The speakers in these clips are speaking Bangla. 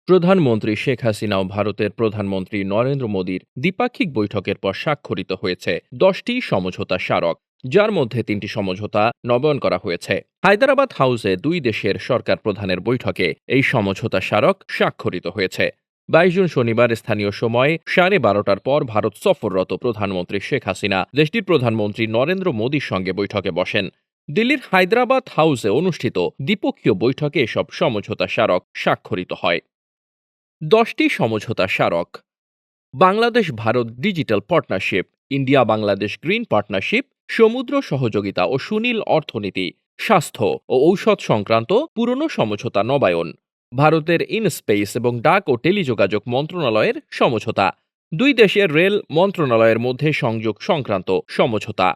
প্রধানমন্ত্রী শেখ হাসিনা ও ভারতের প্রধানমন্ত্রী নরেন্দ্র মোদীর দ্বিপাক্ষিক বৈঠকের পর স্বাক্ষরিত হয়েছে 10টি সমঝোতা স্মারক, যার মধ্যে 3টি সমঝোতা নবায়ন করা হয়েছে। হায়দরাবাদ হাউসে দুই দেশের সরকার প্রধানের বৈঠকে এই সমঝোতা স্মারক স্বাক্ষরিত হয়েছে। 22 জুন শনিবার স্থানীয় সময় 12:30টার পর ভারত সফররত প্রধানমন্ত্রী শেখ হাসিনা দেশটির প্রধানমন্ত্রী নরেন্দ্র মোদীর সঙ্গে বৈঠকে বসেন। দিল্লির হায়দরাবাদ হাউসে অনুষ্ঠিত দ্বিপক্ষীয় বৈঠকে এসব সমঝোতা স্মারক স্বাক্ষরিত হয়। 10টি সমঝোতা স্মারক: Bangladesh Bharat digital partnership, India Bangladesh green partnership, সমুদ্র সহযোগিতা ও সুনীল অর্থনীতি, স্বাস্থ্য ও ঔষধ সংক্রান্ত পুরনো সমঝোতা নবায়ন, ভারতের ইনস্পেস এবং ডাক ও টেলিযোগাযোগ মন্ত্রণালয়ের সমঝোতা, দুই দেশের রেল মন্ত্রণালয়ের মধ্যে সংযোগ সংক্রান্ত সমঝোতা,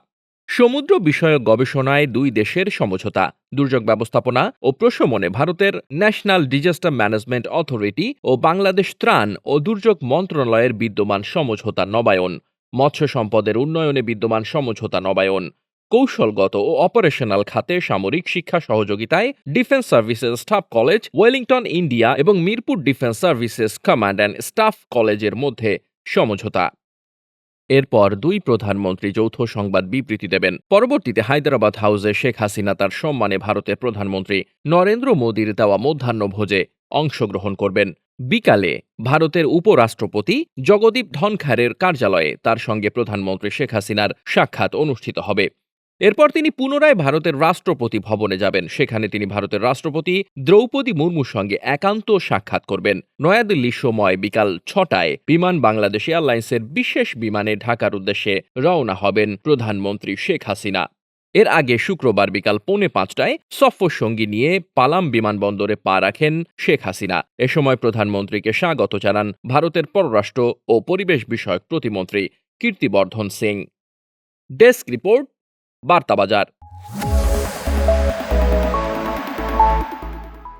সমুদ্র বিষয়ক গবেষণায় দুই দেশের সমঝোতা, দুর্যোগ ব্যবস্থাপনা ও প্রশমনে ভারতের ন্যাশনাল ডিজাস্টার ম্যানেজমেন্ট অথরিটি ও বাংলাদেশ ত্রাণ ও দুর্যোগ মন্ত্রণালয়ের বিদ্যমান সমঝোতা নবায়ন, মৎস্য সম্পদের উন্নয়নে বিদ্যমান সমঝোতা নবায়ন, কৌশলগত ও অপারেশনাল খাতে সামরিক শিক্ষা সহযোগিতায় defence services staff college, Wellington India এবং Mirpur defence services command and staff কলেজের মধ্যে সমঝোতা। এরপর দুই প্রধানমন্ত্রী যৌথ সংবাদ বিবৃতি দেবেন। পরবর্তীতে হায়দরাবাদ হাউসে শেখ হাসিনা তার সম্মানে ভারতের প্রধানমন্ত্রী নরেন্দ্র মোদীর দেওয়া মধ্যাহ্নভোজে অংশগ্রহণ করবেন। বিকালে ভারতের উপরাষ্ট্রপতি জগদীপ ধনখড়ের কার্যালয়ে তার সঙ্গে প্রধানমন্ত্রী শেখ হাসিনার সাক্ষাৎ অনুষ্ঠিত হবে। এরপর তিনি পুনরায় ভারতের রাষ্ট্রপতি ভবনে যাবেন। সেখানে তিনি ভারতের রাষ্ট্রপতি দ্রৌপদী মুর্মুর সঙ্গে একান্ত সাক্ষাৎ করবেন। নয়াদিল্লির সময় বিকাল 6টায় বিমান বাংলাদেশ এয়ারলাইন্সের বিশেষ বিমানে ঢাকার উদ্দেশ্যে রওনা হবেন প্রধানমন্ত্রী শেখ হাসিনা। এর আগে শুক্রবার বিকাল 4:45টায় সফর সঙ্গী নিয়ে পালাম বিমানবন্দরে পা রাখেন শেখ হাসিনা। এ সময় প্রধানমন্ত্রীকে স্বাগত জানান ভারতের পররাষ্ট্র ও পরিবেশ বিষয়ক প্রতিমন্ত্রী কীর্তিবর্ধন সিং। ডেস্ক রিপোর্ট, বার্তা বাজার।